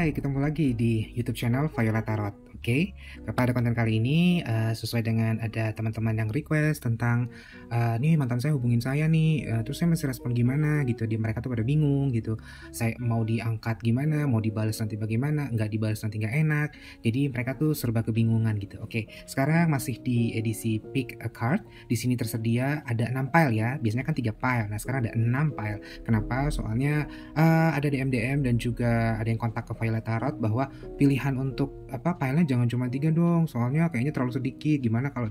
Hai, ketemu lagi di YouTube channel Viola Tarot. Oke, pada konten kali ini sesuai dengan ada teman-teman yang request tentang nih mantan saya hubungin saya nih, terus saya mesti respon gimana gitu. Mereka tuh pada bingung gitu. Saya mau diangkat gimana, mau dibalas nanti bagaimana, nggak dibalas nanti nggak enak. Jadi mereka tuh serba kebingungan gitu. Oke, sekarang masih di edisi Pick a Card. Di sini tersedia ada 6 file ya. Biasanya kan 3 file. Nah, sekarang ada 6 file. Kenapa? Soalnya ada DM dan juga ada yang kontak ke Viola Tarot bahwa pilihan untuk filenya jangan cuma 3 dong, soalnya kayaknya terlalu sedikit. Gimana kalau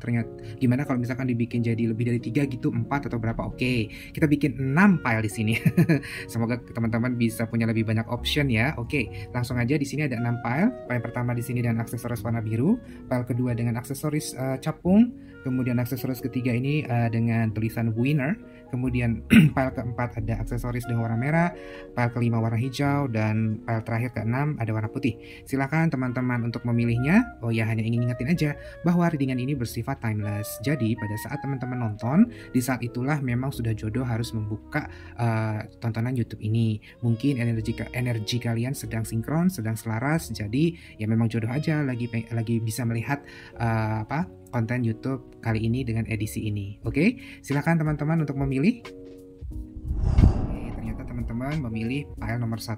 misalkan dibikin jadi lebih dari 3 gitu, 4 atau berapa? Oke, kita bikin 6 file di sini. Semoga teman-teman bisa punya lebih banyak option ya. Oke, langsung aja. Di sini ada 6 file. File pertama di sini dengan aksesoris warna biru, file kedua dengan aksesoris capung, kemudian aksesoris ketiga ini dengan tulisan winner, kemudian file keempat ada aksesoris dengan warna merah, file kelima warna hijau, dan file terakhir keenam ada warna putih. Silakan teman-teman untuk memilihnya. Oh ya, hanya ingin ingetin aja bahwa readingan ini bersifat timeless. Jadi pada saat teman-teman nonton, di saat itulah memang sudah jodoh harus membuka tontonan YouTube ini. Mungkin energi kalian sedang sinkron, sedang selaras. Jadi ya memang jodoh aja lagi bisa melihat konten YouTube kali ini dengan edisi ini. Oke, silakan teman-teman untuk memilih. Teman-teman memilih file nomor 1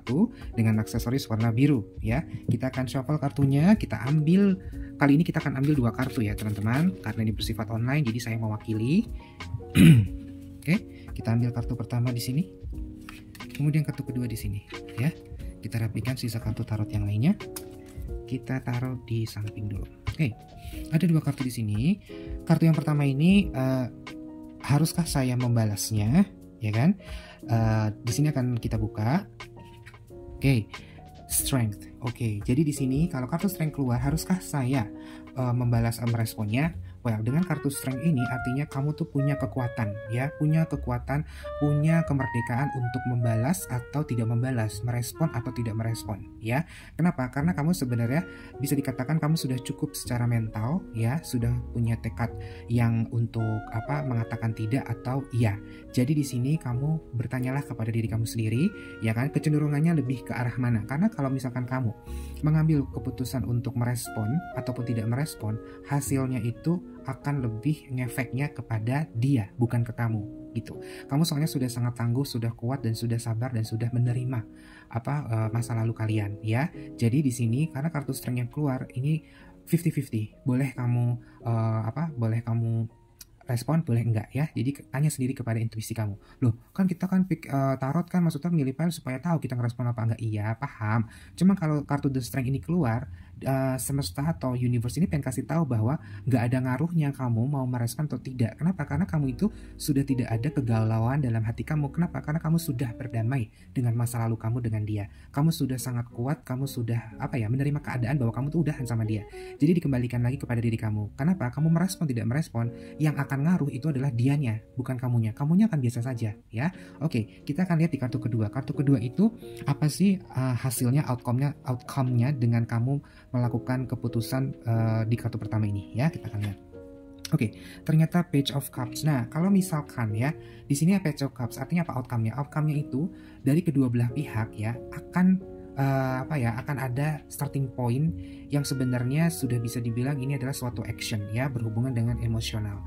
dengan aksesoris warna biru ya. Kita akan shuffle kartunya, kali ini kita akan ambil 2 kartu ya teman-teman, karena ini bersifat online jadi saya mewakili. Oke, kita ambil kartu pertama di sini, kemudian kartu kedua di sini ya. Kita rapikan sisa kartu tarot yang lainnya, kita taruh di samping dulu. Oke, ada 2 kartu di sini. Kartu yang pertama ini haruskah saya membalasnya, ya kan? Di sini akan kita buka. Oke, strength. Oke, jadi di sini kalau kartu strength keluar, haruskah saya meresponnya? Well, dengan kartu strength ini artinya kamu tuh punya kekuatan ya, punya kemerdekaan untuk membalas atau tidak membalas, merespon atau tidak merespon ya. Kenapa? Karena kamu sebenarnya bisa dikatakan kamu sudah cukup secara mental ya, sudah punya tekad yang untuk mengatakan tidak atau iya. Jadi di sini kamu bertanyalah kepada diri kamu sendiri ya kan, kecenderungannya lebih ke arah mana? Karena kalau misalkan kamu mengambil keputusan untuk merespon ataupun tidak merespon, hasilnya itu akan lebih ngefeknya kepada dia, bukan ke kamu gitu. Kamu soalnya sudah sangat tangguh, sudah kuat dan sudah sabar dan sudah menerima masa lalu kalian ya. Jadi di sini karena kartu strength yang keluar ini 50-50. Boleh kamu respon, boleh enggak ya. Jadi tanya sendiri kepada intuisi kamu. Loh, kan kita kan pick tarot kan maksudnya milih file supaya tahu kita ngerespon apa enggak. Iya, paham. Cuma kalau kartu The Strength ini keluar, semesta atau universe ini pengen kasih tahu bahwa nggak ada ngaruhnya kamu mau merespon atau tidak. Kenapa? Karena kamu itu sudah tidak ada kegalauan dalam hati kamu. Kenapa? Karena kamu sudah berdamai dengan masa lalu kamu dengan dia. Kamu sudah sangat kuat, kamu sudah menerima keadaan bahwa kamu tuh udahan sama dia. Jadi dikembalikan lagi kepada diri kamu. Kenapa? Kamu merespon tidak merespon, yang akan ngaruh itu adalah dianya, bukan kamunya. Kamunya akan biasa saja ya. Oke, kita akan lihat di kartu kedua. Kartu kedua itu apa sih hasilnya, outcome-nya dengan kamu melakukan keputusan di kartu pertama ini ya. Kita akan lihat. Oke, ternyata Page of Cups. Nah, kalau misalkan ya, di sini Page of Cups artinya apa outcome-nya? Outcome-nya itu dari kedua belah pihak ya akan akan ada starting point yang sebenarnya sudah bisa dibilang ini adalah suatu action ya, berhubungan dengan emosional.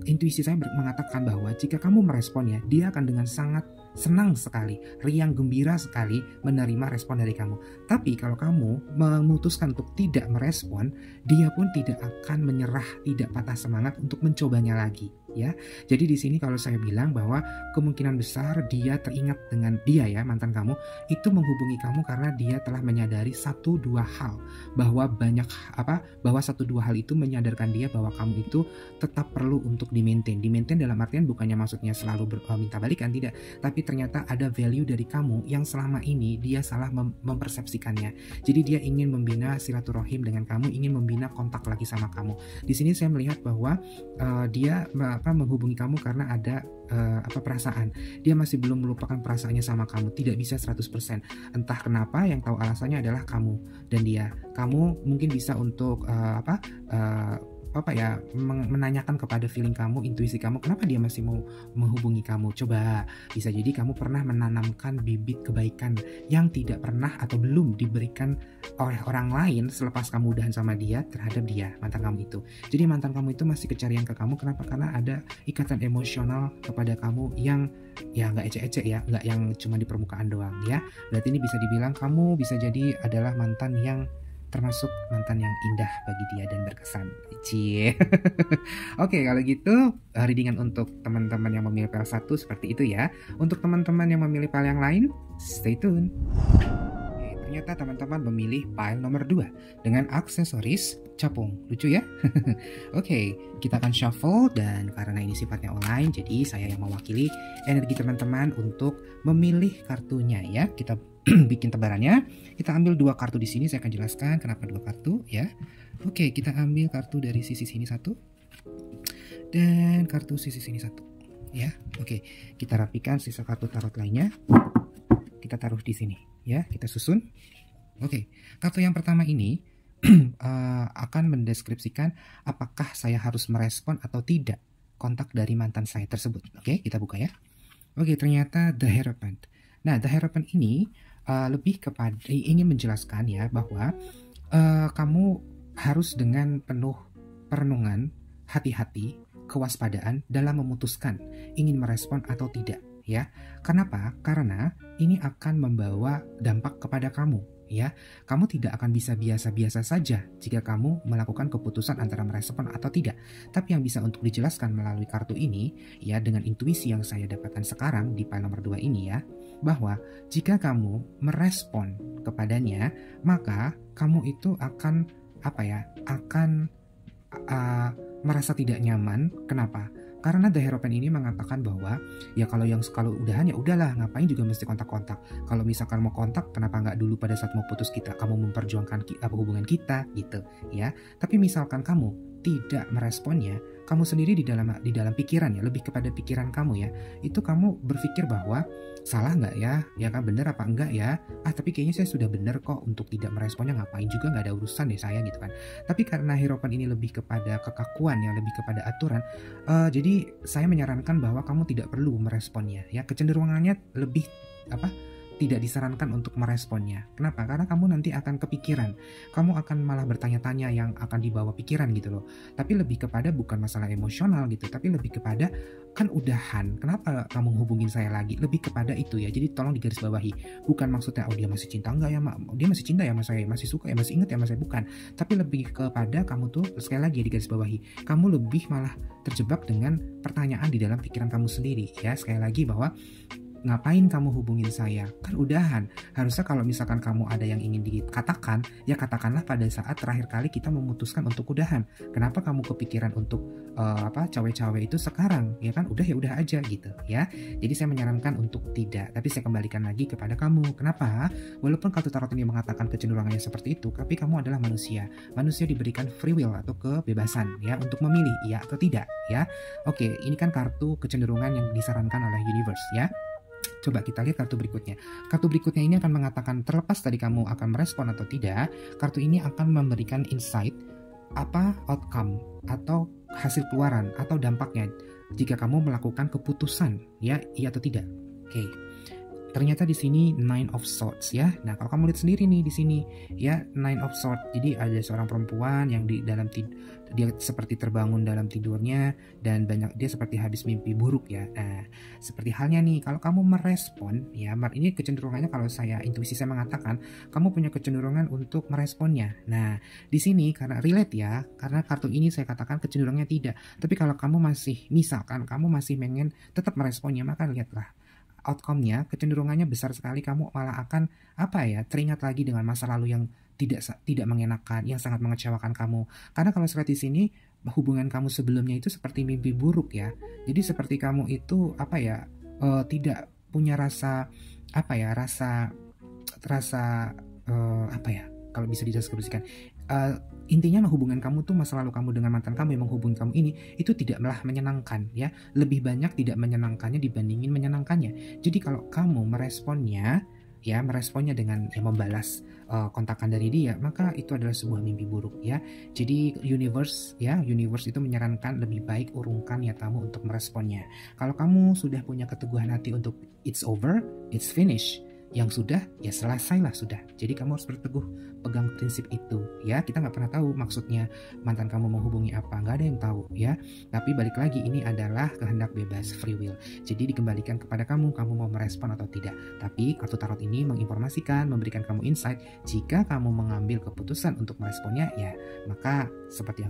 Intuisi saya mengatakan bahwa jika kamu meresponnya, dia akan dengan sangat senang sekali, riang gembira sekali menerima respon dari kamu. Tapi kalau kamu memutuskan untuk tidak merespon, dia pun tidak akan menyerah, tidak patah semangat untuk mencobanya lagi ya. Jadi di sini kalau saya bilang bahwa kemungkinan besar dia teringat dengan dia ya, mantan kamu itu menghubungi kamu karena dia telah menyadari 1-2 hal, bahwa bahwa 1-2 hal itu menyadarkan dia bahwa kamu itu tetap perlu untuk di-maintain dalam artian bukannya maksudnya selalu minta balikan, tidak, tapi ternyata ada value dari kamu yang selama ini dia salah mempersepsikannya. Jadi dia ingin membina silaturahim dengan kamu, ingin membina kontak lagi sama kamu. Di sini saya melihat bahwa dia menghubungi kamu karena ada perasaan. Dia masih belum melupakan perasaannya sama kamu, tidak bisa 100%. Entah kenapa, yang tahu alasannya adalah kamu dan dia. Kamu mungkin bisa untuk menanyakan kepada feeling kamu, intuisi kamu, kenapa dia masih mau menghubungi kamu. Coba, bisa jadi kamu pernah menanamkan bibit kebaikan yang tidak pernah atau belum diberikan oleh orang lain selepas kamu udahan sama dia terhadap dia, mantan kamu itu. Jadi mantan kamu itu masih kecarian ke kamu. Kenapa? Karena ada ikatan emosional kepada kamu yang ya nggak ecek-ecek ya, nggak yang cuma di permukaan doang ya. Berarti ini bisa dibilang kamu bisa jadi adalah mantan yang termasuk mantan yang indah bagi dia dan berkesan. Cie. Oke, kalau gitu readingan untuk teman-teman yang memilih file 1 seperti itu ya. Untuk teman-teman yang memilih file yang lain, stay tune. Oke, ternyata teman-teman memilih file nomor 2 dengan aksesoris capung. Lucu ya? Oke, kita akan shuffle dan karena ini sifatnya online, jadi saya yang mewakili energi teman-teman untuk memilih kartunya ya. Kita bikin tebarannya. Kita ambil 2 kartu di sini. Saya akan jelaskan kenapa 2 kartu ya. Oke, kita ambil kartu dari sisi sini 1 dan kartu sisi sini 1 ya. Oke, kita rapikan sisa kartu tarot lainnya. Kita taruh di sini ya. Kita susun. Oke, kartu yang pertama ini akan mendeskripsikan apakah saya harus merespon atau tidak kontak dari mantan saya tersebut. Oke, kita buka ya. Oke, ternyata The Hierophant. Nah, The Hierophant ini lebih kepada ingin menjelaskan ya bahwa kamu harus dengan penuh perenungan, hati-hati, kewaspadaan dalam memutuskan ingin merespon atau tidak ya. Kenapa? Karena ini akan membawa dampak kepada kamu ya. Kamu tidak akan bisa biasa-biasa saja jika kamu melakukan keputusan antara merespon atau tidak. Tapi yang bisa untuk dijelaskan melalui kartu ini ya, dengan intuisi yang saya dapatkan sekarang di file nomor 2 ini ya, bahwa jika kamu merespon kepadanya, maka kamu itu akan merasa tidak nyaman. Kenapa? Karena The Hierophant ini mengatakan bahwa ya kalau udahan ya udahlah, ngapain juga mesti kontak-kontak. Kalau misalkan mau kontak, kenapa nggak dulu pada saat mau putus kamu memperjuangkan hubungan kita gitu ya. Tapi misalkan kamu tidak meresponnya, kamu sendiri di dalam pikiran ya, lebih kepada pikiran kamu ya, itu kamu berpikir bahwa salah nggak ya kan, bener apa enggak ya, tapi kayaknya saya sudah bener kok untuk tidak meresponnya, ngapain juga, nggak ada urusan deh saya gitu kan. Tapi karena Hierophant ini lebih kepada kekakuan ya, lebih kepada aturan, jadi saya menyarankan bahwa kamu tidak perlu meresponnya ya. Kecenderungannya lebih tidak disarankan untuk meresponnya. Kenapa? Karena kamu nanti akan kepikiran. Kamu akan malah bertanya-tanya yang akan dibawa pikiran gitu loh. Tapi lebih kepada bukan masalah emosional gitu, tapi lebih kepada kan udahan. Kenapa kamu hubungin saya lagi? Lebih kepada itu ya. Jadi tolong digarisbawahi. Bukan maksudnya dia masih cinta enggak ya, dia masih cinta ya sama saya, masih suka ya, masih inget ya sama saya, bukan. Tapi lebih kepada kamu tuh sekali lagi ya, digarisbawahi. Kamu lebih malah terjebak dengan pertanyaan di dalam pikiran kamu sendiri ya. Sekali lagi bahwa ngapain kamu hubungin saya? Kan udahan. Harusnya kalau misalkan kamu ada yang ingin dikatakan, ya katakanlah pada saat terakhir kali kita memutuskan untuk udahan. Kenapa kamu kepikiran untuk cawe-cawe itu sekarang? Ya kan udah, ya udah aja gitu ya. Jadi saya menyarankan untuk tidak. Tapi saya kembalikan lagi kepada kamu. Kenapa? Walaupun kartu tarot ini mengatakan kecenderungannya seperti itu, tapi kamu adalah manusia. Manusia diberikan free will atau kebebasan ya untuk memilih iya atau tidak ya. Oke, ini kan kartu kecenderungan yang disarankan oleh universe ya. Coba kita lihat kartu berikutnya. Kartu berikutnya ini akan mengatakan, terlepas tadi kamu akan merespon atau tidak, kartu ini akan memberikan insight apa outcome atau hasil keluaran atau dampaknya jika kamu melakukan keputusan ya, iya atau tidak. Oke. Ternyata di sini Nine of Swords ya. Nah, kalau kamu lihat sendiri nih di sini ya, Nine of Swords. Jadi ada seorang perempuan yang dia seperti terbangun dalam tidurnya dan dia seperti habis mimpi buruk ya. Nah, seperti halnya nih kalau kamu merespon ya, ini kecenderungannya kalau intuisi saya mengatakan kamu punya kecenderungan untuk meresponnya. Nah, di sini karena relate ya, karena kartu ini saya katakan kecenderungannya tidak. Tapi kalau kamu misalkan kamu masih pengen tetap meresponnya, maka lihatlah outcome-nya, kecenderungannya besar sekali kamu malah akan teringat lagi dengan masa lalu yang tidak mengenakan, yang sangat mengecewakan kamu. Karena kalau saya lihat di sini hubungan kamu sebelumnya itu seperti mimpi buruk ya. Jadi seperti kamu itu tidak punya rasa kalau bisa dideskripsikan. Intinya hubungan kamu tuh, masa lalu kamu dengan mantan kamu yang menghubungi kamu ini itu tidaklah menyenangkan ya, lebih banyak tidak menyenangkannya dibandingin menyenangkannya. Jadi kalau kamu meresponnya ya meresponnya dengan ya membalas kontakan dari dia, maka itu adalah sebuah mimpi buruk ya. Jadi universe itu menyarankan lebih baik urungkan niatamu untuk meresponnya. Kalau kamu sudah punya keteguhan hati untuk it's over, it's finished, yang sudah ya selesailah sudah. Jadi kamu harus berteguh pegang prinsip itu ya. Kita nggak pernah tahu maksudnya mantan kamu menghubungi apa, nggak ada yang tahu ya. Tapi balik lagi, ini adalah kehendak bebas, free will. Jadi dikembalikan kepada kamu mau merespon atau tidak. Tapi kartu tarot ini menginformasikan, memberikan kamu insight. Jika kamu mengambil keputusan untuk meresponnya, ya maka seperti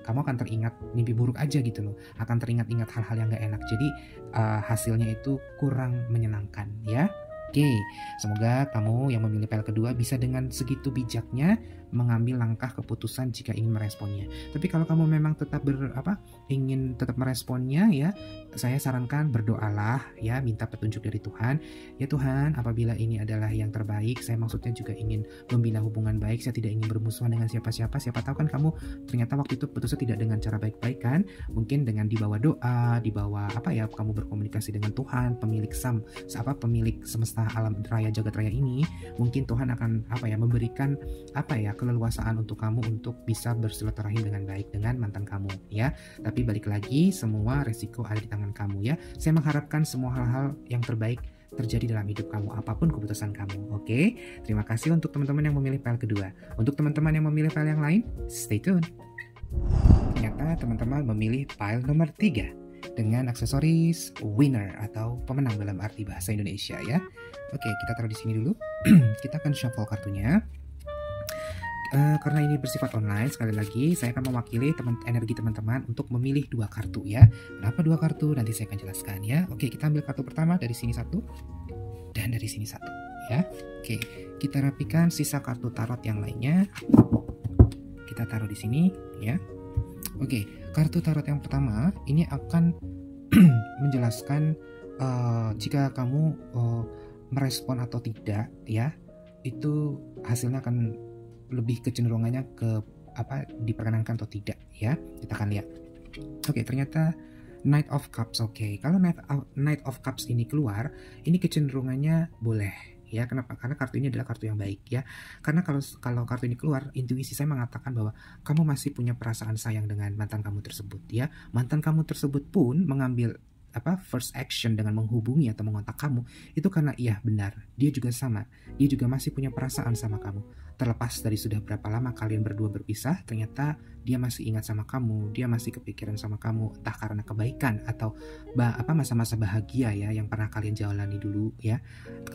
kamu akan teringat mimpi buruk aja gitu loh. Akan teringat-ingat hal-hal yang nggak enak. Jadi hasilnya itu kurang menyenangkan ya. Oke, semoga kamu yang memilih file kedua bisa dengan segitu bijaknya mengambil langkah keputusan jika ingin meresponnya. Tapi kalau kamu memang tetap ingin tetap meresponnya ya, saya sarankan berdoalah ya, minta petunjuk dari Tuhan. Ya Tuhan, apabila ini adalah yang terbaik, saya maksudnya juga ingin membina hubungan baik, saya tidak ingin bermusuhan dengan siapa-siapa. Siapa tahu kan kamu ternyata waktu itu putusnya tidak dengan cara baik-baik kan? Mungkin dengan dibawa doa, dibawa kamu berkomunikasi dengan Tuhan, pemilik pemilik semesta alam raya jagat raya ini, mungkin Tuhan akan memberikan keleluasaan untuk kamu untuk bisa bersilaturahim dengan baik dengan mantan kamu ya. Tapi balik lagi, semua resiko ada di tangan kamu ya. Saya mengharapkan semua hal-hal yang terbaik terjadi dalam hidup kamu, apapun keputusan kamu. Oke, terima kasih untuk teman-teman yang memilih file kedua. Untuk teman-teman yang memilih file yang lain, stay tune. Ternyata teman-teman memilih file nomor 3 dengan aksesoris winner atau pemenang dalam arti bahasa Indonesia ya. Oke, kita taruh di sini dulu. Kita akan shuffle kartunya. Karena ini bersifat online, sekali lagi saya akan mewakili energi teman-teman untuk memilih 2 kartu ya. Kenapa 2 kartu? Nanti saya akan jelaskan ya. Oke, kita ambil kartu pertama, dari sini 1 dan dari sini 1 ya. Oke, kita rapikan sisa kartu tarot yang lainnya. Kita taruh di sini ya. Oke, kartu tarot yang pertama ini akan menjelaskan jika kamu merespon atau tidak ya, itu hasilnya akan lebih kecenderungannya ke diperkenankan atau tidak ya. Kita akan lihat. Oke, ternyata Knight of Cups. Oke, kalau Knight of Cups ini keluar, ini kecenderungannya boleh ya. Kenapa? Karena kartu ini adalah kartu yang baik ya. Karena kalau kartu ini keluar, intuisi saya mengatakan bahwa kamu masih punya perasaan sayang dengan mantan kamu tersebut ya. Mantan kamu tersebut pun mengambil first action dengan menghubungi atau mengontak kamu itu karena iya benar, dia juga sama, dia juga masih punya perasaan sama kamu. Terlepas dari sudah berapa lama kalian berdua berpisah, ternyata dia masih ingat sama kamu, dia masih kepikiran sama kamu, entah karena kebaikan atau masa-masa bahagia ya yang pernah kalian jalani dulu ya.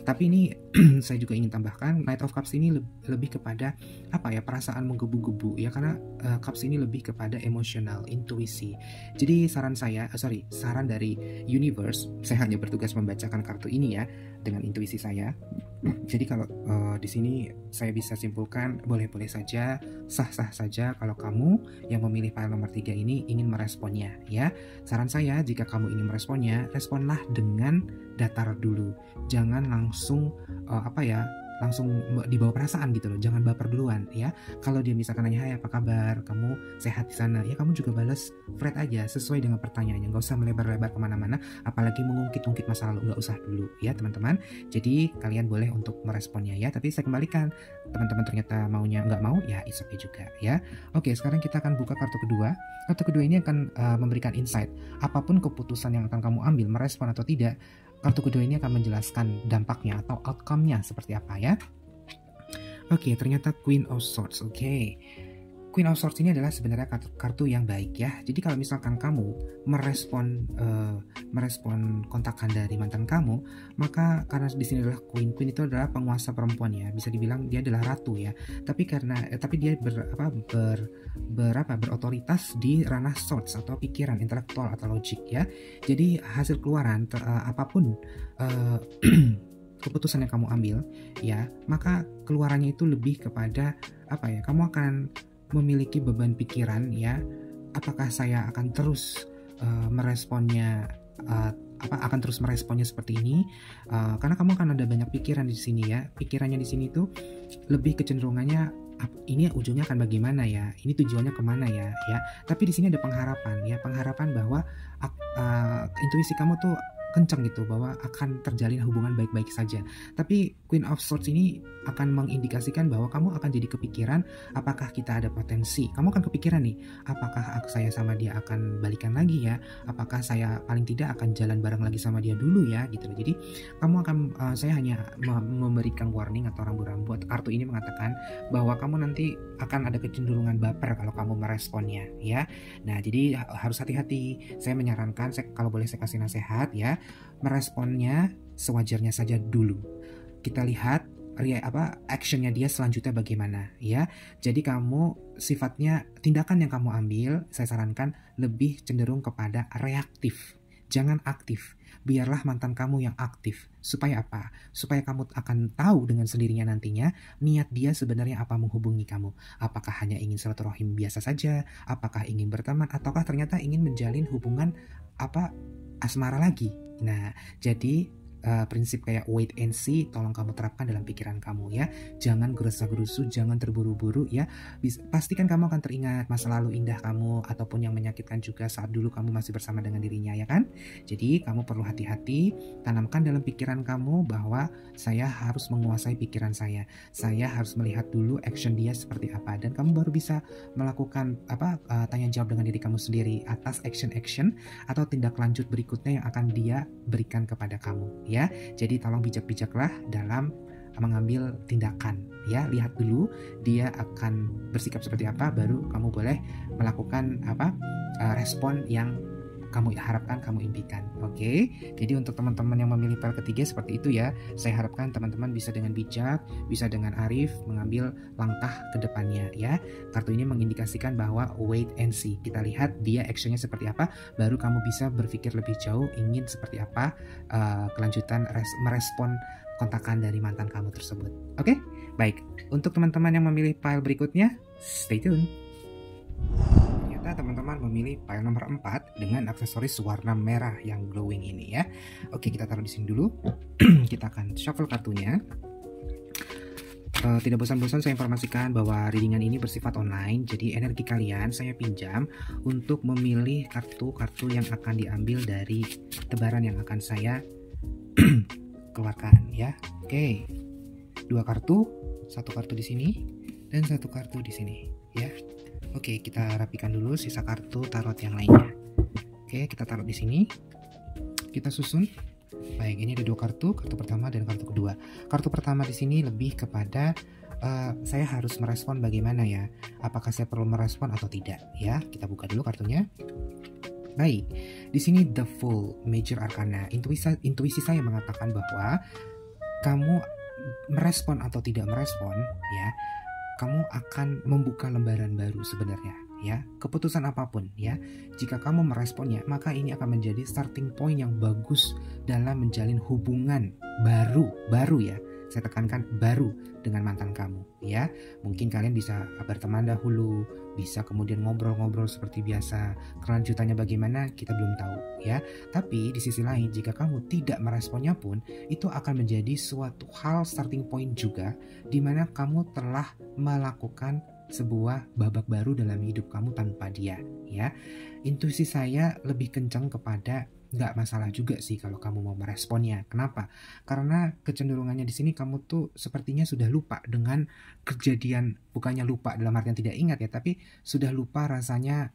Tapi ini saya juga ingin tambahkan, Knight of Cups ini lebih kepada perasaan menggebu-gebu ya, karena Cups ini lebih kepada emosional, intuisi. Jadi saran dari universe, saya hanya bertugas membacakan kartu ini ya dengan intuisi saya. Jadi kalau di sini saya bisa simpulkan boleh-boleh saja, sah-sah saja kalau kamu yang memilih file nomor 3 ini ingin meresponnya ya. Saran saya, jika kamu ingin meresponnya, responlah dengan datar dulu. Jangan langsung langsung dibawa perasaan gitu loh, jangan baper duluan ya. Kalau dia misalkan nanya, hai apa kabar, kamu sehat di sana ya, kamu juga balas Fred aja sesuai dengan pertanyaannya, nggak usah melebar-lebar kemana-mana, apalagi mengungkit-ungkit masa lalu, nggak usah dulu ya teman-teman. Jadi kalian boleh untuk meresponnya ya, tapi saya kembalikan, teman-teman ternyata maunya nggak mau ya, it's okay juga ya. Oke, sekarang kita akan buka kartu kedua. Kartu kedua ini akan memberikan insight, apapun keputusan yang akan kamu ambil, merespon atau tidak, kartu kedua ini akan menjelaskan dampaknya atau outcome-nya seperti apa ya. Oke, ternyata Queen of Swords. Oke, Queen of Swords ini adalah sebenarnya kartu yang baik ya. Jadi kalau misalkan kamu merespon kontakan dari mantan kamu, maka karena di sini adalah Queen itu adalah penguasa perempuan ya. Bisa dibilang dia adalah ratu ya. Tapi dia berotoritas di ranah swords atau pikiran, intelektual atau logik ya. Jadi hasil keluaran apapun keputusan yang kamu ambil ya, maka keluarannya itu lebih kepada kamu akan memiliki beban pikiran ya, apakah saya akan terus meresponnya seperti ini, karena kamu akan ada banyak pikiran di sini ya. Pikirannya di sini tuh lebih kecenderungannya ini ujungnya akan bagaimana ya, ini tujuannya kemana ya. Tapi di sini ada pengharapan bahwa intuisi kamu tuh kencang gitu bahwa akan terjalin hubungan baik-baik saja. Tapi Queen of Swords ini akan mengindikasikan bahwa kamu akan jadi kepikiran apakah kita ada potensi. Kamu akan kepikiran nih, apakah saya sama dia akan balikan lagi ya? Apakah saya paling tidak akan jalan bareng lagi sama dia dulu ya gitu loh. Jadi kamu akan saya hanya memberikan warning atau rambu-rambu. Kartu ini mengatakan bahwa kamu nanti akan ada kecenderungan baper kalau kamu meresponnya ya. Nah, jadi harus hati-hati. Saya menyarankan, kalau boleh saya kasih nasihat ya, meresponnya sewajarnya saja dulu. Kita lihat actionnya dia selanjutnya bagaimana ya. Jadi kamu sifatnya, tindakan yang kamu ambil, saya sarankan lebih cenderung kepada reaktif, jangan aktif. Biarlah mantan kamu yang aktif. Supaya apa? Supaya kamu akan tahu dengan sendirinya nantinya niat dia sebenarnya apa menghubungi kamu. Apakah hanya ingin silaturahim biasa saja? Apakah ingin berteman? Ataukah ternyata ingin menjalin hubungan asmara lagi? Nah, jadi prinsip kayak wait and see tolong kamu terapkan dalam pikiran kamu ya. Jangan gerasa-gerusu, jangan terburu-buru ya. Pastikan kamu akan teringat masa lalu indah kamu ataupun yang menyakitkan juga saat dulu kamu masih bersama dengan dirinya ya kan. Jadi kamu perlu hati-hati, tanamkan dalam pikiran kamu bahwa saya harus menguasai pikiran saya harus melihat dulu action dia seperti apa, dan kamu baru bisa melakukan tanya jawab dengan diri kamu sendiri atas action atau tindak lanjut berikutnya yang akan dia berikan kepada kamu ya. Jadi tolong bijak-bijaklah dalam mengambil tindakan ya. Lihat dulu dia akan bersikap seperti apa, baru kamu boleh melakukan respon yang kamu harapkan, kamu impikan. Oke. Jadi untuk teman-teman yang memilih pile ketiga seperti itu ya. Saya harapkan teman-teman bisa dengan bijak, bisa dengan arif mengambil langkah ke depannya ya. Kartu ini mengindikasikan bahwa wait and see. Kita lihat dia actionnya seperti apa, baru kamu bisa berpikir lebih jauh ingin seperti apa kelanjutan merespon kontakan dari mantan kamu tersebut. Oke? Baik. Untuk teman-teman yang memilih pile berikutnya, stay tune. Teman-teman memilih pile nomor 4 dengan aksesoris warna merah yang glowing ini ya. Oke, kita taruh di sini dulu. Kita akan shuffle kartunya. Tidak bosan-bosan saya informasikan bahwa readingan ini bersifat online, jadi energi kalian saya pinjam untuk memilih kartu-kartu yang akan diambil dari tebaran yang akan saya keluarkan ya. Oke. 2 kartu, 1 kartu di sini dan 1 kartu di sini ya. Oke, kita rapikan dulu sisa kartu tarot yang lainnya. Oke, kita taruh di sini. Kita susun. Baik, ini ada 2 kartu pertama dan kartu kedua. Kartu pertama di sini lebih kepada saya harus merespon bagaimana ya. Apakah saya perlu merespon atau tidak ya? Kita buka dulu kartunya. Baik, di sini The Fool, Major Arcana. Intuisi saya mengatakan bahwa kamu merespon atau tidak merespon ya, kamu akan membuka lembaran baru sebenarnya ya. Keputusan apapun ya, jika kamu meresponnya, maka ini akan menjadi starting point yang bagus dalam menjalin hubungan baru ya. Saya tekankan baru dengan mantan kamu ya. Mungkin kalian bisa berteman dahulu, bisa kemudian ngobrol-ngobrol seperti biasa. Kelanjutannya bagaimana kita belum tahu ya. Tapi di sisi lain, jika kamu tidak meresponnya pun, itu akan menjadi suatu hal starting point juga, di mana kamu telah melakukan sebuah babak baru dalam hidup kamu tanpa dia ya. Intuisi saya lebih kencang kepada nggak masalah juga sih kalau kamu mau meresponnya. Kenapa? Karena kecenderungannya di sini kamu tuh sepertinya sudah lupa dengan kejadian, bukannya lupa dalam artian tidak ingat ya, tapi sudah lupa rasanya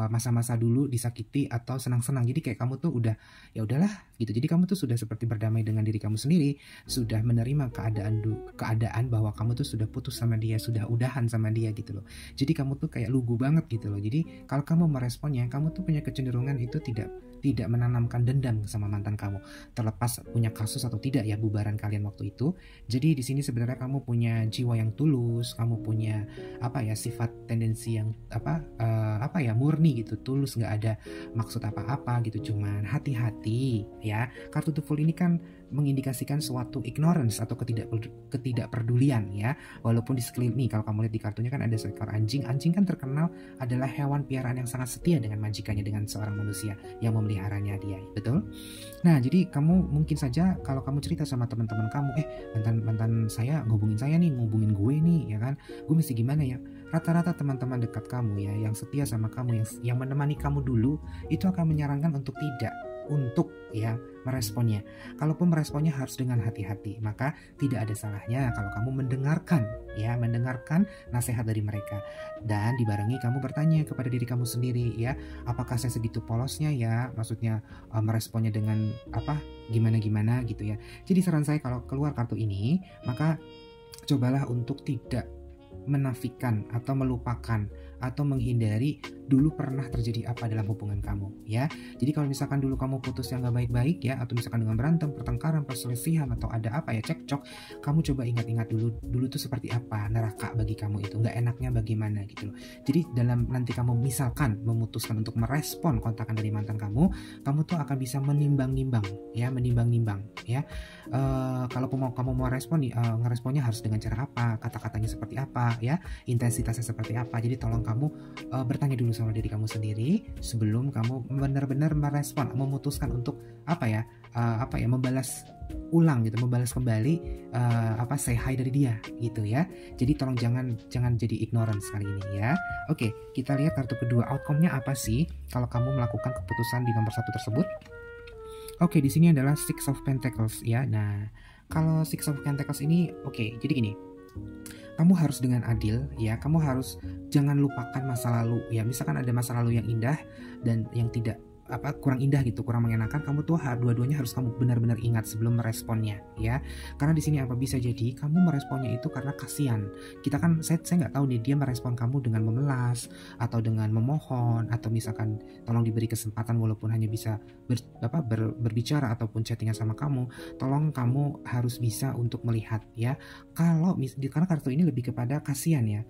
masa-masa dulu disakiti atau senang-senang. Jadi kayak kamu tuh udah ya udahlah gitu. Jadi kamu tuh sudah seperti berdamai dengan diri kamu sendiri, sudah menerima keadaan bahwa kamu tuh sudah putus sama dia, sudah udahan sama dia gitu loh. Jadi kamu tuh kayak lugu banget gitu loh. Jadi kalau kamu meresponnya, kamu tuh punya kecenderungan itu tidak menanamkan dendam sama mantan kamu, terlepas punya kasus atau tidak ya bubaran kalian waktu itu. Jadi di sini sebenarnya kamu punya jiwa yang tulus, kamu punya sifat tendensi yang murni gitu, tulus, nggak ada maksud apa-apa gitu. Cuman hati-hati ya, kartu The Fool ini kan mengindikasikan suatu ignorance atau ketidakpedulian ya. Walaupun di sekeliling nih, kalau kamu lihat di kartunya kan ada seekor anjing. Anjing kan terkenal adalah hewan piaraan yang sangat setia dengan majikannya, dengan seorang manusia yang memeliharanya dia, betul? Nah, jadi kamu mungkin saja kalau kamu cerita sama teman-teman kamu, mantan saya ngubungin saya nih, ngubungin gue nih, ya kan? Gue mesti gimana ya? Rata-rata teman-teman dekat kamu ya, yang setia sama kamu, yang menemani kamu dulu, itu akan menyarankan untuk tidak untuk ya meresponnya. Kalaupun meresponnya harus dengan hati-hati, maka tidak ada salahnya kalau kamu mendengarkan nasihat dari mereka, dan dibarengi kamu bertanya kepada diri kamu sendiri ya, apakah saya segitu polosnya ya, maksudnya meresponnya dengan gimana gitu ya. Jadi saran saya kalau keluar kartu ini, maka cobalah untuk tidak menafikan atau melupakan atau menghindari dulu pernah terjadi apa dalam hubungan kamu ya. Jadi kalau misalkan dulu kamu putus yang gak baik-baik ya, atau misalkan dengan berantem, pertengkaran, perselisihan, atau ada cekcok, kamu coba ingat-ingat dulu tuh seperti apa neraka bagi kamu itu, gak enaknya bagaimana gitu loh. Jadi dalam nanti kamu misalkan memutuskan untuk merespon kontakan dari mantan kamu tuh akan bisa menimbang-nimbang ya. Kalau kamu mau respon ngeresponnya harus dengan cara apa, kata-katanya seperti apa ya, intensitasnya seperti apa. Jadi tolong kamu bertanya dulu sama diri kamu sendiri sebelum kamu benar-benar merespon, memutuskan untuk membalas ulang gitu, membalas kembali say hi dari dia gitu ya. Jadi tolong jangan jadi ignorance kali ini ya. Oke, kita lihat kartu kedua, outcome-nya apa sih kalau kamu melakukan keputusan di nomor 1 tersebut. Oke, di sini adalah Six of Pentacles ya. Nah, kalau Six of Pentacles ini jadi gini. Kamu harus dengan adil ya, kamu harus jangan lupakan masa lalu ya. Misalkan ada masa lalu yang indah dan yang tidak kurang indah gitu, kurang mengenakan, kamu tuh dua-duanya harus kamu benar-benar ingat sebelum meresponnya ya. Karena di sini bisa jadi kamu meresponnya itu karena kasihan. Kita kan saya nggak tahu nih dia merespon kamu dengan memelas atau dengan memohon, atau misalkan tolong diberi kesempatan walaupun hanya bisa berbicara ataupun chattingan sama kamu. Tolong kamu harus bisa untuk melihat ya. Karena kartu ini lebih kepada kasihan ya,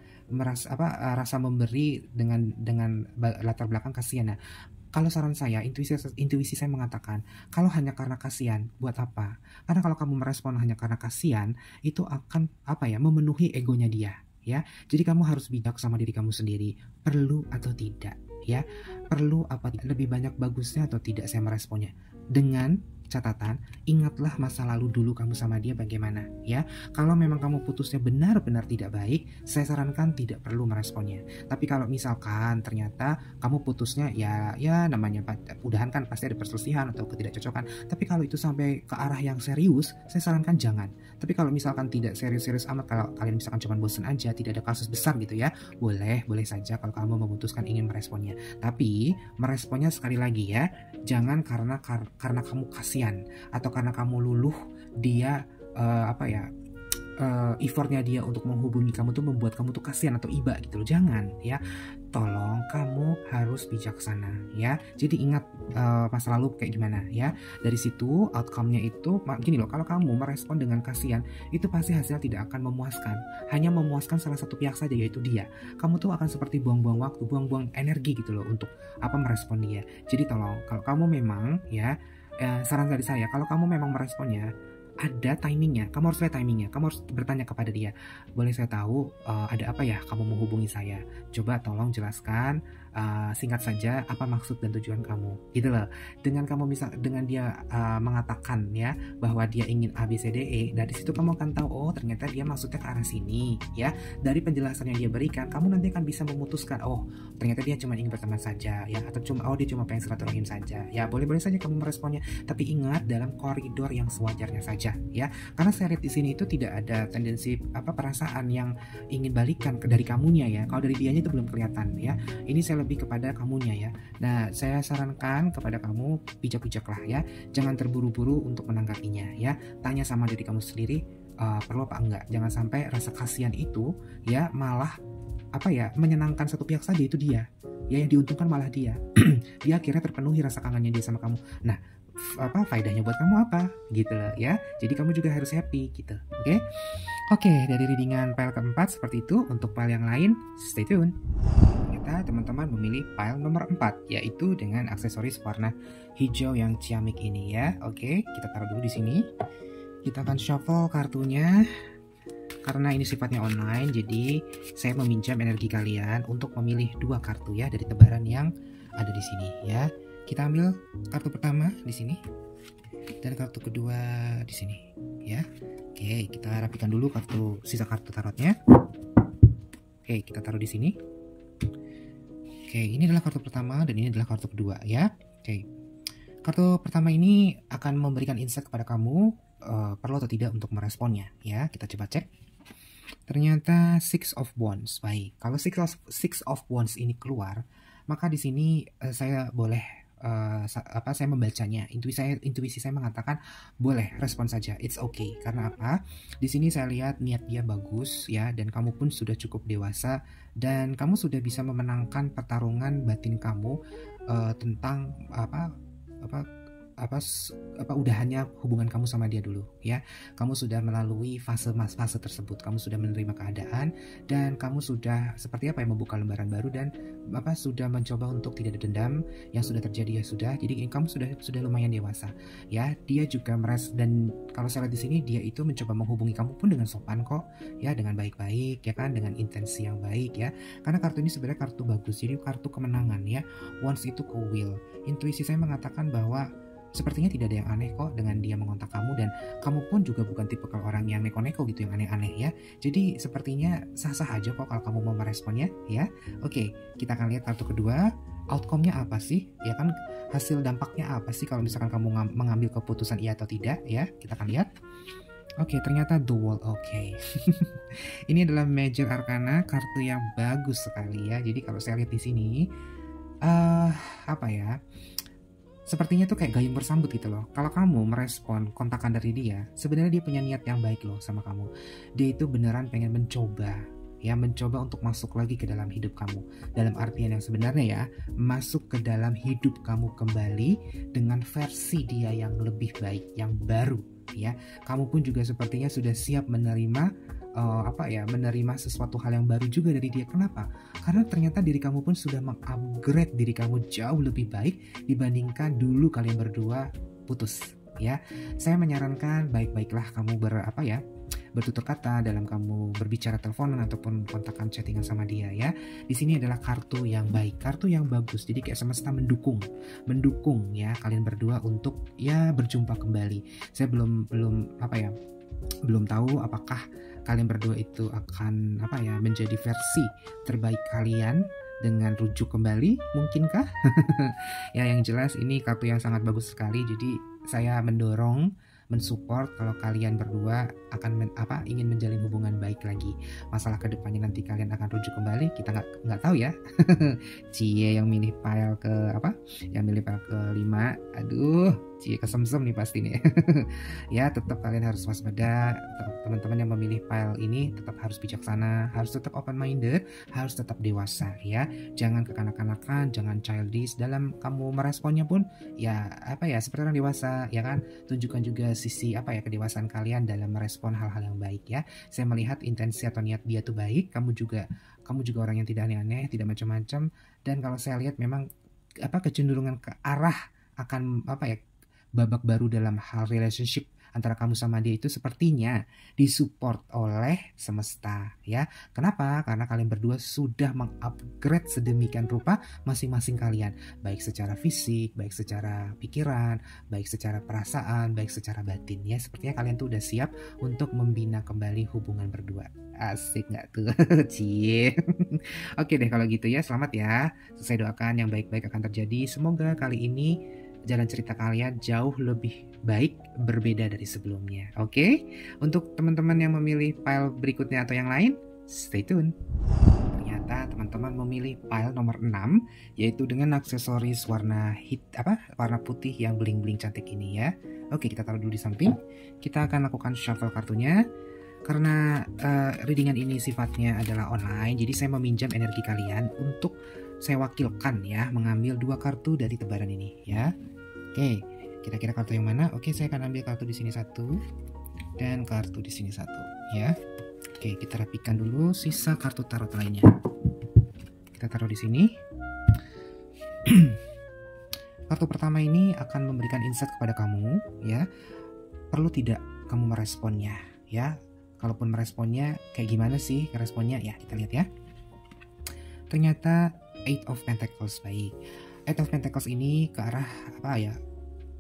rasa memberi dengan latar belakang kasihan ya. Kalau saran saya, intuisi saya mengatakan, kalau hanya karena kasihan, buat apa? Karena kalau kamu merespon hanya karena kasihan, itu akan memenuhi egonya dia, ya. Jadi kamu harus bijak sama diri kamu sendiri, perlu atau tidak, ya. Perlu apa lebih banyak bagusnya atau tidak saya meresponnya. Dengan catatan, ingatlah masa lalu dulu kamu sama dia bagaimana ya. Kalau memang kamu putusnya benar-benar tidak baik, saya sarankan tidak perlu meresponnya. Tapi kalau misalkan ternyata kamu putusnya ya namanya udahan kan pasti ada perselisihan atau ketidakcocokan. Tapi kalau itu sampai ke arah yang serius, saya sarankan jangan. Tapi kalau misalkan tidak serius-serius amat, kalau kalian misalkan cuma bosan aja, tidak ada kasus besar gitu ya, boleh saja kalau kamu memutuskan ingin meresponnya. Tapi meresponnya sekali lagi ya, jangan karena kamu kasihan atau karena kamu luluh dia effortnya dia untuk menghubungi kamu tuh membuat kamu tuh kasihan atau iba gitu loh. Jangan ya, tolong kamu harus bijaksana ya. Jadi ingat masa lalu kayak gimana ya. Dari situ outcome-nya itu gini loh, kalau kamu merespon dengan kasihan, itu pasti hasilnya tidak akan memuaskan, hanya memuaskan salah satu pihak saja, yaitu dia. Kamu tuh akan seperti buang-buang waktu, buang-buang energi gitu loh untuk merespon dia. Jadi tolong kalau kamu memang ya, saran dari saya, kalau kamu memang meresponnya ada timingnya, kamu harus lihat timingnya, kamu harus bertanya kepada dia, boleh saya tahu ada apa ya kamu menghubungi saya, coba tolong jelaskan singkat saja apa maksud dan tujuan kamu gitu loh. Dengan dia mengatakan ya bahwa dia ingin ABCDE, dari situ kamu akan tahu, oh ternyata dia maksudnya ke arah sini ya. Dari penjelasan yang dia berikan, kamu nanti akan bisa memutuskan, oh ternyata dia cuma ingin berteman saja ya, atau dia cuma pengen silaturahim saja ya. Boleh saja kamu meresponnya, tapi ingat dalam koridor yang sewajarnya saja ya. Karena saya lihat di sini itu tidak ada tendensi perasaan yang ingin balikan dari kamunya ya. Kalau dari dianya itu belum kelihatan ya. Ini saya lebih kepada kamunya ya. Nah, saya sarankan kepada kamu bijak-bijaklah ya. Jangan terburu-buru untuk menanggapinya ya. Tanya sama diri kamu sendiri perlu apa enggak. Jangan sampai rasa kasihan itu ya malah menyenangkan satu pihak saja, itu dia. Ya yang diuntungkan malah dia. Dia akhirnya terpenuhi rasa kangennya dia sama kamu. Nah, faedahnya buat kamu apa gitu loh ya. Jadi kamu juga harus happy gitu. Oke, dari readingan pile keempat seperti itu. Untuk pile yang lain stay tune. Kita teman-teman memilih pile nomor 4, yaitu dengan aksesoris warna hijau yang ciamik ini ya. Oke, kita taruh dulu di sini. Kita akan shuffle kartunya. Karena ini sifatnya online, jadi saya meminjam energi kalian untuk memilih 2 kartu ya dari tebaran yang ada di sini ya. Kita ambil kartu pertama di sini dan kartu kedua di sini ya. Oke, kita rapikan dulu sisa kartu tarotnya. Oke, kita taruh di sini. Oke, ini adalah kartu pertama dan ini adalah kartu kedua ya. Oke. Kartu pertama ini akan memberikan insight kepada kamu perlu atau tidak untuk meresponnya ya. Kita coba cek. Ternyata Six of Wands. Baik, kalau Six of Wands ini keluar, maka di sini saya boleh saya membacanya. Intuisi saya mengatakan boleh respon saja. It's okay. Karena apa? Di sini saya lihat niat dia bagus ya, dan kamu pun sudah cukup dewasa dan kamu sudah bisa memenangkan pertarungan batin kamu tentang udahannya hubungan kamu sama dia dulu ya. Kamu sudah melalui fase tersebut, kamu sudah menerima keadaan dan kamu sudah seperti membuka lembaran baru dan sudah mencoba untuk tidak ada dendam yang sudah terjadi ya sudah. Jadi kamu sudah lumayan dewasa ya. Dia juga dan kalau saya lihat di sini dia itu mencoba menghubungi kamu pun dengan sopan kok ya, dengan baik-baik ya kan, dengan intensi yang baik ya. Karena kartu ini sebenarnya kartu bagus, jadi kartu kemenangan ya. Wands itu ke will. Intuisi saya mengatakan bahwa sepertinya tidak ada yang aneh kok dengan dia mengontak kamu, dan kamu pun juga bukan tipe orang yang neko-neko gitu, yang aneh-aneh ya. Jadi sepertinya sah-sah aja kok kalau kamu mau meresponnya ya. Oke, kita akan lihat kartu kedua. Outcome-nya apa sih? Ya kan, hasil dampaknya apa sih kalau misalkan kamu mengambil keputusan iya atau tidak ya. Kita akan lihat. Oke, ternyata The Wall. Oke. Ini adalah Major Arcana, kartu yang bagus sekali ya. Jadi kalau saya lihat di sini sepertinya tuh kayak gayung bersambut gitu loh. Kalau kamu merespon kontakan dari dia, sebenarnya dia punya niat yang baik loh sama kamu. Dia itu beneran pengen mencoba untuk masuk lagi ke dalam hidup kamu. Dalam artian yang sebenarnya ya, masuk ke dalam hidup kamu kembali dengan versi dia yang lebih baik, yang baru ya. Kamu pun juga sepertinya sudah siap menerima menerima sesuatu hal yang baru juga dari dia. Kenapa? Karena ternyata diri kamu pun sudah mengupgrade diri kamu jauh lebih baik dibandingkan dulu kalian berdua putus ya. Saya menyarankan baik-baiklah kamu bertutur kata dalam kamu berbicara teleponan ataupun kontakan chattingan sama dia ya. Di sini adalah kartu yang baik, kartu yang bagus. Jadi kayak semesta mendukung ya kalian berdua untuk ya berjumpa kembali. Saya belum tahu apakah kalian berdua itu akan menjadi versi terbaik kalian dengan rujuk kembali, mungkinkah? Ya, yang jelas ini kartu yang sangat bagus sekali. Jadi saya mensupport kalau kalian berdua akan ingin menjalin hubungan baik lagi. Masalah kedepannya nanti kalian akan rujuk kembali, kita nggak tahu ya. Cie yang milih pile yang milih pile ke-5, aduh, Cie kesemsem nih pasti nih. Ya, tetap kalian harus waspada. Teman-teman yang memilih pile ini tetap harus bijaksana, harus tetap open minded, harus tetap dewasa ya. Jangan kekanak-kanakan, jangan childish dalam kamu meresponnya pun ya seperti orang dewasa ya kan. Tunjukkan juga sisi kedewasaan kalian dalam merespon hal-hal yang baik ya. Saya melihat intensi atau niat dia tuh baik, kamu juga orang yang tidak aneh-aneh, tidak macam-macam. Dan kalau saya lihat memang kecenderungan ke arah akan babak baru dalam hal relationship antara kamu sama dia itu sepertinya disupport oleh semesta ya. Kenapa? Karena kalian berdua sudah mengupgrade sedemikian rupa masing-masing kalian, baik secara fisik, baik secara pikiran, baik secara perasaan, baik secara batin ya. Sepertinya kalian tuh udah siap untuk membina kembali hubungan berdua. Asik nggak tuh? Cie. Oke deh kalau gitu ya, selamat ya. Saya doakan yang baik-baik akan terjadi. Semoga kali ini jalan cerita kalian jauh lebih baik, berbeda dari sebelumnya. Oke? Untuk teman-teman yang memilih file berikutnya atau yang lain, stay tune. Ternyata teman-teman memilih file nomor 6, yaitu dengan aksesoris warna putih yang bling-bling cantik ini ya. Oke, kita taruh dulu di samping. Kita akan lakukan shuffle kartunya. Karena readingan ini sifatnya adalah online, jadi saya meminjam energi kalian untuk saya wakilkan ya, mengambil 2 kartu dari tebaran ini ya. Oke, kira-kira kartu yang mana? Oke, saya akan ambil kartu di sini 1 dan kartu di sini 1 ya. Oke, kita rapikan dulu sisa kartu tarot lainnya. Kita taruh di sini. Kartu pertama ini akan memberikan insight kepada kamu ya. Perlu tidak kamu meresponnya ya. Kalaupun meresponnya kayak gimana sih responnya ya, kita lihat ya. Ternyata Eight of Pentacles. Baik, Eight of Pentacles ini ke arah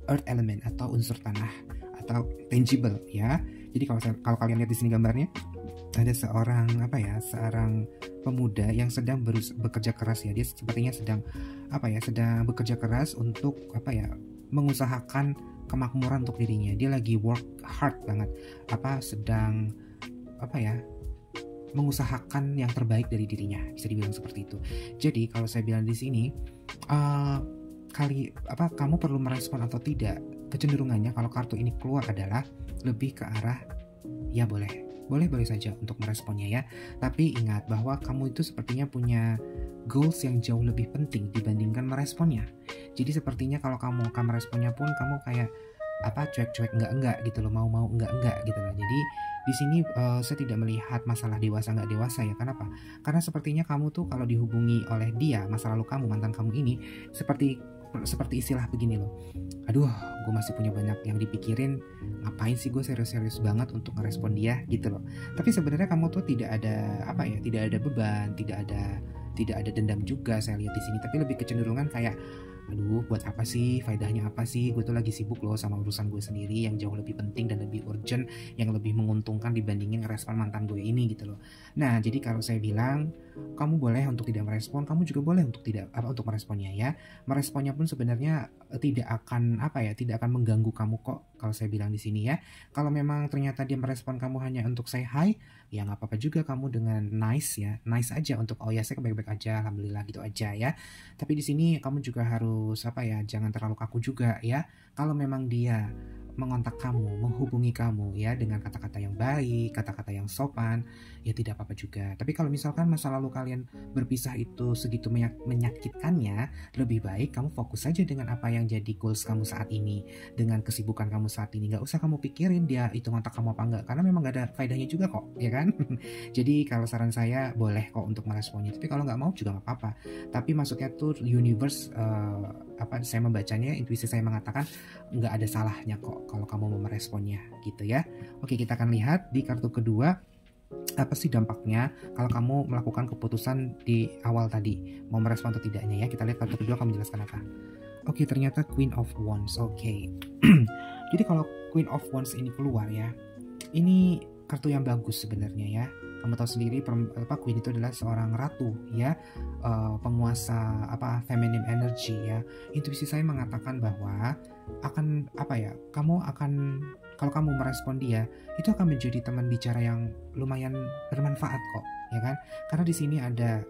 Earth element atau unsur tanah atau tangible ya. Jadi kalau kalian lihat di sini gambarnya, ada seorang pemuda yang sedang bekerja keras ya. Dia sepertinya sedang sedang bekerja keras untuk mengusahakan kemakmuran untuk dirinya. Dia lagi work hard banget. Sedang mengusahakan yang terbaik dari dirinya, bisa dibilang seperti itu. Jadi kalau saya bilang di sini kamu perlu merespon atau tidak, kecenderungannya kalau kartu ini keluar adalah lebih ke arah ya boleh saja untuk meresponnya ya. Tapi ingat bahwa kamu itu sepertinya punya goals yang jauh lebih penting dibandingkan meresponnya. Jadi sepertinya kalau kamu akan meresponnya pun kamu kayak cuek-cuek enggak gitu loh, mau enggak gitu loh. Jadi di sini saya tidak melihat masalah dewasa nggak dewasa ya. Kenapa? Karena sepertinya kamu tuh kalau dihubungi oleh dia, masa lalu kamu, mantan kamu ini seperti istilah begini loh. Aduh, gue masih punya banyak yang dipikirin. Ngapain sih gue serius-serius banget untuk ngerespon dia gitu loh. Tapi sebenarnya kamu tuh tidak ada tidak ada beban, tidak ada dendam juga saya lihat di sini. Tapi lebih kecenderungan kayak aduh, buat apa sih, faedahnya apa sih, gue tuh lagi sibuk loh sama urusan gue sendiri yang jauh lebih penting dan lebih urgent, yang lebih menguntungkan dibandingin ngerespon mantan gue ini gitu loh. Nah, jadi kalau saya bilang kamu boleh untuk tidak merespon, kamu juga boleh untuk untuk meresponnya ya. Meresponnya pun sebenarnya tidak akan mengganggu kamu kok kalau saya bilang di sini ya. Kalau memang ternyata dia merespon kamu hanya untuk say hi, ya nggak apa-apa juga kamu dengan nice aja untuk oh ya saya baik-baik aja, alhamdulillah gitu aja ya. Tapi di sini kamu juga harus jangan terlalu kaku juga ya. Kalau memang dia mengontak kamu, menghubungi kamu ya dengan kata-kata yang baik, kata-kata yang sopan, ya tidak apa-apa juga. Tapi kalau misalkan masa lalu kalian berpisah itu segitu menyakitkannya, lebih baik kamu fokus saja dengan apa yang jadi goals kamu saat ini, dengan kesibukan kamu saat ini. Gak usah kamu pikirin dia itu ngontak kamu apa enggak, karena memang gak ada faedahnya juga kok, ya kan? Jadi kalau saran saya boleh kok untuk meresponnya, tapi kalau nggak mau juga nggak apa-apa. Tapi maksudnya tuh universe saya membacanya, intuisi saya mengatakan nggak ada salahnya kok kalau kamu mau meresponnya gitu ya. Oke, kita akan lihat di kartu kedua apa sih dampaknya kalau kamu melakukan keputusan di awal tadi, mau merespon atau tidaknya ya. Kita lihat kartu kedua kamu menjelaskan apa. Oke, ternyata Queen of Wands. Oke. Jadi kalau Queen of Wands ini keluar ya, ini kartu yang bagus sebenarnya ya. Kamu tahu sendiri Queen itu adalah seorang ratu ya, penguasa feminine energy ya. Intuisi saya mengatakan bahwa kamu akan, kalau kamu merespon dia, itu akan menjadi teman bicara yang lumayan bermanfaat kok, ya kan? Karena di sini ada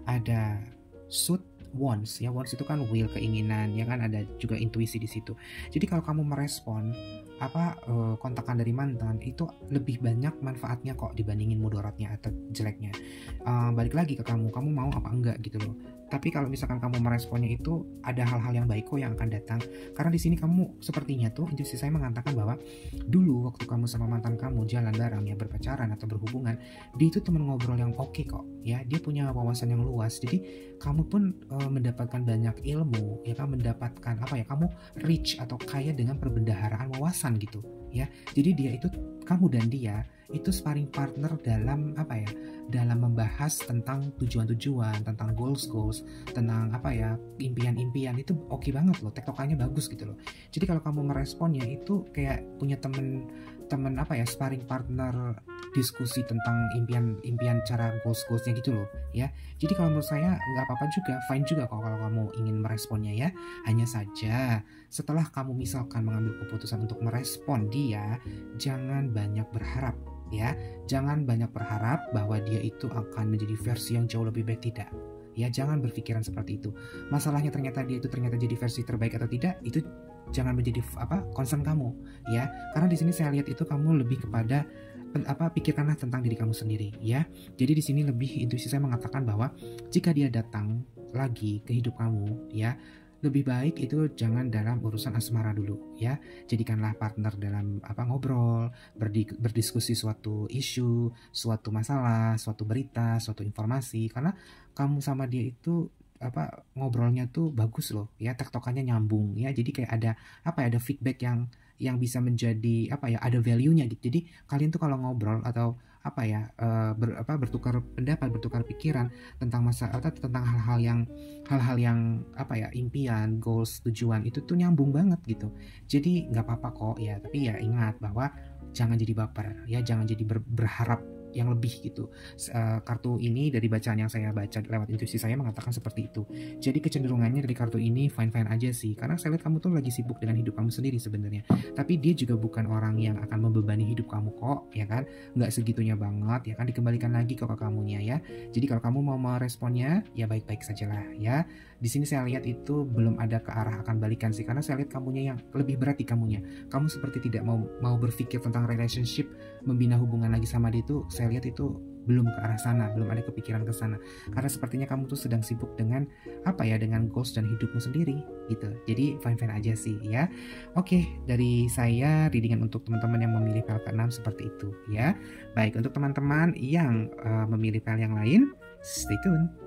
ada suit wants ya. Wants itu kan will, keinginan ya kan, ada juga intuisi di situ. Jadi kalau kamu merespon kontakan dari mantan, itu lebih banyak manfaatnya kok dibandingin mudaratnya atau jeleknya. Balik lagi ke kamu mau apa enggak gitu loh. Tapi kalau misalkan kamu meresponnya itu ada hal-hal yang baik kok yang akan datang. Karena di sini kamu sepertinya tuh intuisi saya mengatakan bahwa dulu waktu kamu sama mantan kamu jalan bareng ya, berpacaran atau berhubungan, dia itu teman ngobrol yang oke kok ya. Dia punya wawasan yang luas. Jadi kamu pun mendapatkan banyak ilmu ya kan, mendapatkan kamu rich atau kaya dengan perbendaharaan wawasan gitu ya. Jadi kamu dan dia itu sparring partner dalam dalam membahas tentang tujuan-tujuan, tentang goals, tentang impian-impian. Itu oke banget loh, tektokannya bagus gitu loh. Jadi kalau kamu meresponnya itu kayak punya temen sparring partner diskusi tentang impian cara goalsnya gitu loh ya. Jadi kalau menurut saya nggak apa-apa juga, fine juga kok kalau kamu ingin meresponnya ya. Hanya saja setelah kamu misalkan mengambil keputusan untuk merespon dia, jangan banyak berharap ya. Jangan banyak berharap bahwa dia itu akan menjadi versi yang jauh lebih baik, tidak ya. Jangan berpikiran seperti itu. Masalahnya dia itu ternyata jadi versi terbaik atau tidak, itu jangan menjadi concern kamu ya. Karena di sini saya lihat itu kamu lebih kepada pikirkanlah tentang diri kamu sendiri ya. Jadi di sini lebih intuisi saya mengatakan bahwa jika dia datang lagi ke hidup kamu ya, lebih baik itu jangan dalam urusan asmara dulu ya. Jadikanlah partner dalam ngobrol, berdiskusi suatu isu, suatu masalah, suatu berita, suatu informasi. Karena kamu sama dia itu ngobrolnya tuh bagus loh ya, tektokannya nyambung ya. Jadi kayak ada feedback yang bisa menjadi ada value-nya gitu. Jadi kalian tuh kalau ngobrol atau bertukar pendapat, bertukar pikiran tentang tentang hal-hal yang impian, goals, tujuan, itu tuh nyambung banget gitu. Jadi nggak apa-apa kok ya. Tapi ya ingat bahwa jangan jadi baper ya, jangan jadi berharap yang lebih gitu. Kartu ini dari bacaan yang saya baca lewat intuisi saya mengatakan seperti itu. Jadi kecenderungannya dari kartu ini fine-fine aja sih, karena saya lihat kamu tuh lagi sibuk dengan hidup kamu sendiri sebenarnya. Tapi dia juga bukan orang yang akan membebani hidup kamu kok, ya kan? Nggak segitunya banget, ya kan? Dikembalikan lagi ke kamunya ya. Jadi kalau kamu mau meresponnya, ya baik-baik sajalah ya. Di sini saya lihat itu belum ada ke arah akan balikan sih, karena saya lihat kamunya yang lebih berat di kamunya. Kamu seperti tidak mau berpikir tentang relationship, membina hubungan lagi sama dia itu, saya lihat itu belum ke arah sana, belum ada kepikiran ke sana. Karena sepertinya kamu tuh sedang sibuk dengan dengan goals dan hidupmu sendiri gitu. Jadi fine-fine aja sih ya. Oke, dari saya readingan untuk teman-teman yang memilih file ke-6 seperti itu ya. Baik, untuk teman-teman yang memilih file yang lain, stay tune.